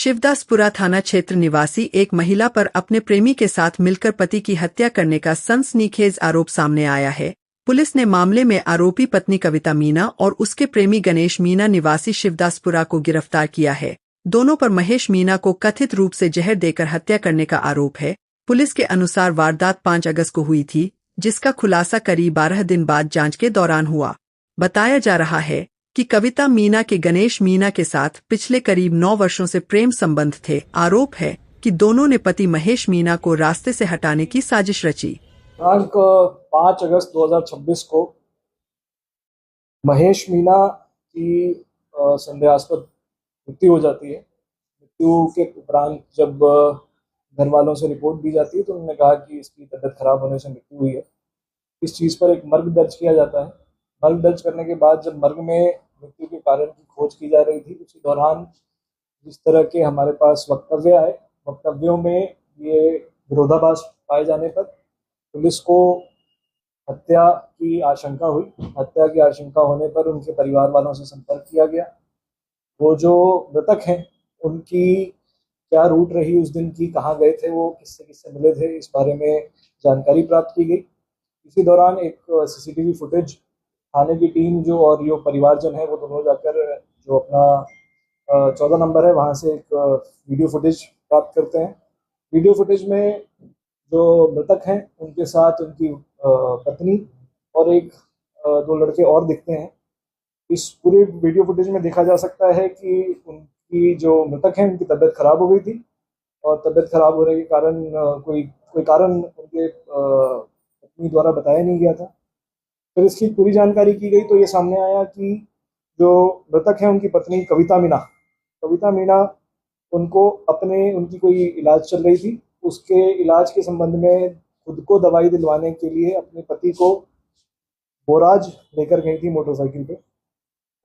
शिवदासपुरा थाना क्षेत्र निवासी एक महिला पर अपने प्रेमी के साथ मिलकर पति की हत्या करने का सनसनीखेज आरोप सामने आया है। पुलिस ने मामले में आरोपी पत्नी कविता मीणा और उसके प्रेमी गणेश मीणा निवासी शिवदासपुरा को गिरफ्तार किया है। दोनों पर महेश मीणा को कथित रूप से जहर देकर हत्या करने का आरोप है। पुलिस के अनुसार वारदात 5 अगस्त को हुई थी, जिसका खुलासा करीब 12 दिन बाद जांच के दौरान हुआ। बताया जा रहा है कि कविता मीणा के गणेश मीणा के साथ पिछले करीब 9 वर्षों से प्रेम संबंध थे। आरोप है कि दोनों ने पति महेश मीणा को रास्ते से हटाने की साजिश रची। दिनांक 5 अगस्त 2026 को महेश मीणा की संदेहास्पद मृत्यु हो जाती है। मृत्यु के उपरांत जब घर वालों से रिपोर्ट दी जाती है तो उन्होंने कहा कि इसकी तबीयत खराब होने से मृत्यु हुई है। इस चीज़ पर एक मर्ग दर्ज किया जाता है। मर्ग दर्ज करने के बाद जब मर्ग में मृत्यु के कारण की खोज की जा रही थी, उसी दौरान जिस तरह के हमारे पास वक्तव्य आए, वक्तव्यों में ये विरोधाभास पाए जाने पर पुलिस को हत्या की आशंका हुई। हत्या की आशंका होने पर उनके परिवार वालों से संपर्क किया गया। वो जो मृतक हैं उनकी क्या रूट रही उस दिन की, कहाँ गए थे वो, किससे किससे मिले थे, इस बारे में जानकारी प्राप्त की गई। इसी दौरान एक सीसीटीवी फुटेज थाने की टीम जो और जो परिवारजन है वो दोनों जाकर जो अपना 14 नंबर है वहाँ से एक वीडियो फुटेज प्राप्त करते हैं। वीडियो फुटेज में जो मृतक हैं उनके साथ उनकी पत्नी और एक 2 लड़के और दिखते हैं। इस पूरे वीडियो फुटेज में देखा जा सकता है कि उनकी जो मृतक हैं उनकी तबीयत खराब हो गई थी और तबीयत खराब होने के कारण कोई कारण उनके पत्नी द्वारा बताया नहीं गया था। फिर इसकी पूरी जानकारी की गई तो ये सामने आया कि जो मृतक हैं उनकी पत्नी कविता मीणा उनकी कोई इलाज चल रही थी। उसके इलाज के संबंध में खुद को दवाई दिलवाने के लिए अपने पति को बोराज लेकर गई थी मोटरसाइकिल पे,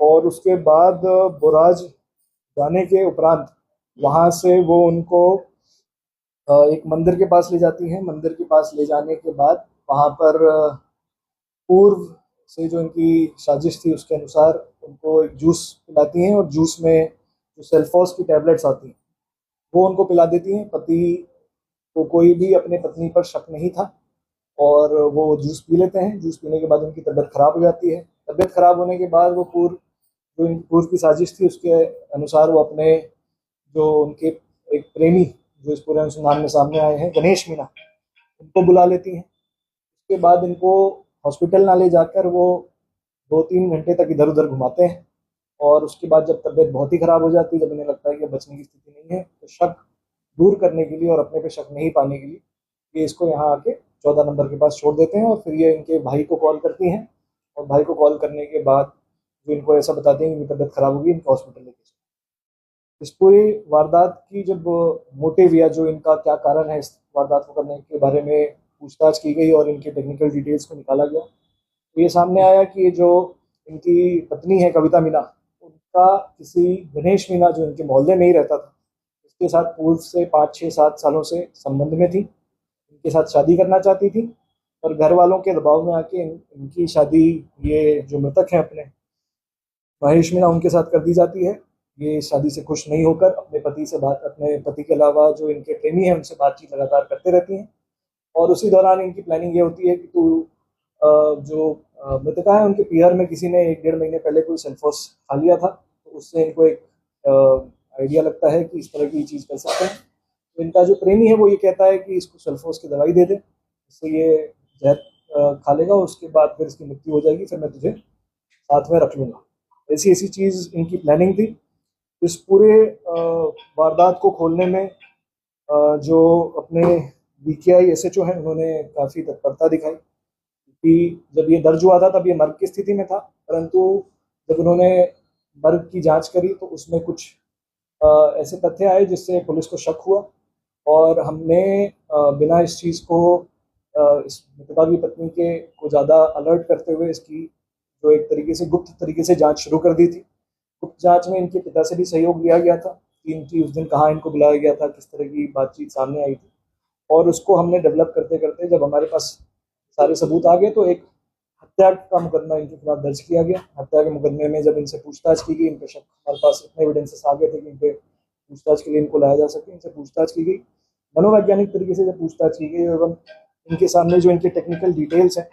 और उसके बाद बोराज जाने के उपरांत वहाँ से वो उनको एक मंदिर के पास ले जाती हैं। मंदिर के पास ले जाने के बाद वहाँ पर पूर्व से जो इनकी साजिश थी उसके अनुसार उनको एक जूस पिलाती हैं और जूस में जो सेल्फोस की टैबलेट्स आती हैं वो उनको पिला देती हैं। पति को कोई भी अपने पत्नी पर शक नहीं था और वो जूस पी लेते हैं। जूस पीने के बाद उनकी तबीयत खराब हो जाती है। तबीयत खराब होने के बाद वो पूर्व की साजिश थी उसके अनुसार वो अपने जो उनके एक प्रेमी जो इस पूरे अनुसंधान में सामने आए हैं गणेश मीणा, उनको बुला लेती हैं। उसके बाद इनको हॉस्पिटल ना ले जाकर वो 2-3 घंटे तक इधर उधर घुमाते हैं और उसके बाद जब तबीयत बहुत ही ख़राब हो जाती है, जब इन्हें लगता है कि बचने की स्थिति नहीं है, तो शक दूर करने के लिए और अपने पे शक नहीं पाने के लिए ये इसको यहाँ आके 14 नंबर के पास छोड़ देते हैं। और फिर ये इनके भाई को कॉल करती हैं और भाई को कॉल करने के बाद जो इनको ऐसा बताते हैं कि इनकी तबीयत खराब होगी, इनको हॉस्पिटल लेके चलो। इस पूरी वारदात की जब मोटिव या जो इनका क्या कारण है इस वारदात को करने के बारे में पूछताछ की गई और इनके टेक्निकल डिटेल्स को निकाला गया, तो ये सामने आया कि ये जो इनकी पत्नी है कविता मीणा, उनका किसी गणेश मीणा जो इनके मोहल्ले में ही रहता था उसके साथ पूर्व से 5-6-7 सालों से संबंध में थी। इनके साथ शादी करना चाहती थी और घर वालों के दबाव में आके इनकी शादी ये जो मृतक हैं अपने महेश मीणा उनके साथ कर दी जाती है। ये शादी से खुश नहीं होकर अपने पति के अलावा जो इनके प्रेमी हैं उनसे बातचीत लगातार करते रहती हैं और उसी दौरान इनकी प्लानिंग ये होती है कि जो मृतका है उनके पीहर में किसी ने 1-1.5 महीने पहले कोई सेल्फोस खा लिया था, तो उससे इनको एक आइडिया लगता है कि इस तरह की चीज़ कर सकते हैं। तो इनका जो प्रेमी है वो ये कहता है कि इसको सेल्फोस की दवाई दे दे, इससे ये जहर खा लेगा और उसके बाद फिर इसकी मृत्यु हो जाएगी, फिर मैं तुझे साथ में रख लूँगा। ऐसी चीज़ इनकी प्लानिंग थी। इस पूरे वारदात को खोलने में जो अपने BKI SHO हैं उन्होंने काफ़ी तत्परता दिखाई, क्योंकि जब ये दर्ज हुआ था तब ये मर्ग की स्थिति में था, परंतु जब उन्होंने मर्ग की जांच करी तो उसमें कुछ ऐसे तथ्य आए जिससे पुलिस को शक हुआ और हमने बिना इस चीज़ को इस मृतका की पत्नी को ज़्यादा अलर्ट करते हुए इसकी जो एक तरीके से गुप्त तरीके से जांच शुरू कर दी थी। गुप्त जांच में इनके पिता से भी सहयोग लिया गया था कि इनकी उस दिन कहाँ इनको बुलाया गया था, किस तरह की बातचीत सामने आई थी, और उसको हमने डेवलप करते करते जब हमारे पास सारे सबूत आ गए तो एक हत्या का मुकदमा इनके खिलाफ दर्ज किया गया। हत्या के मुकदमे में जब इनसे पूछताछ की गई, इन पे शक हमारे पास इतने एविडेंसेस आ गए थे कि इन पे पूछताछ के लिए इनको लाया जा सके। इनसे पूछताछ की गई, मनोवैज्ञानिक तरीके से जब पूछताछ की गई एवं इनके सामने जो इनके टेक्निकल डिटेल्स हैं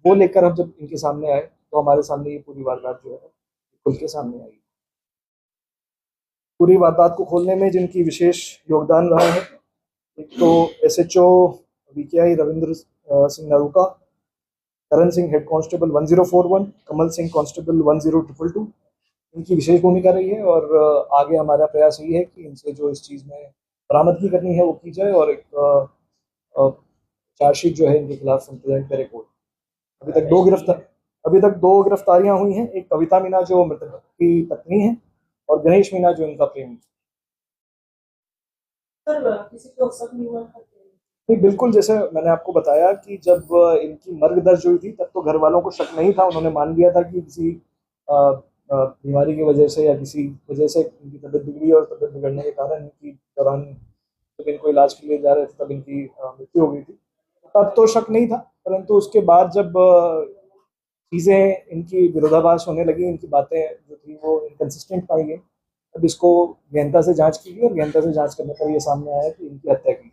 वो लेकर हम जब इनके सामने आए तो हमारे सामने ये पूरी वारदात जो है खुल के सामने आई। पूरी वारदात को खोलने में जिनकी विशेष योगदान रहा है, एक तो SHO VKI Ravindra Singh Naruka, Karan Singh head constable 1041, Kamal Singh constable 10222, इनकी विशेष भूमिका रही है। और आगे हमारा प्रयास यही है कि इनसे जो इस चीज़ में बरामदगी करनी है वो की जाए और एक चार्जशीट जो है इनके खिलाफ प्रेजेंट करे कोर्ट। अभी तक दो गिरफ्तारियां हुई हैं, एक कविता मीना जो मृतक की पत्नी है और गणेश मीना जो इनका प्रेमी। किसी को शक नहीं हुआ? नहीं, बिल्कुल, जैसे मैंने आपको बताया कि जब इनकी मर्ग दर्ज हुई थी तब तो घर वालों को शक नहीं था, उन्होंने मान लिया था कि किसी बीमारी की वजह से या किसी वजह से इनकी तबीयत बिगड़ी और तबीयत बिगड़ने के कारण इनकी दौरान जब इनको इलाज के लिए जा रहे थे तब इनकी मृत्यु हो गई थी। तब तो शक नहीं था, परंतु उसके बाद जब चीज़ें इनकी विरोधाभास होने लगी, इनकी बातें जो थी वो इनकन्सिस्टेंट पाई गई, अब इसको गहनता से जांच की गई और गहनता से जांच करने पर ये सामने आया कि इनकी हत्या की।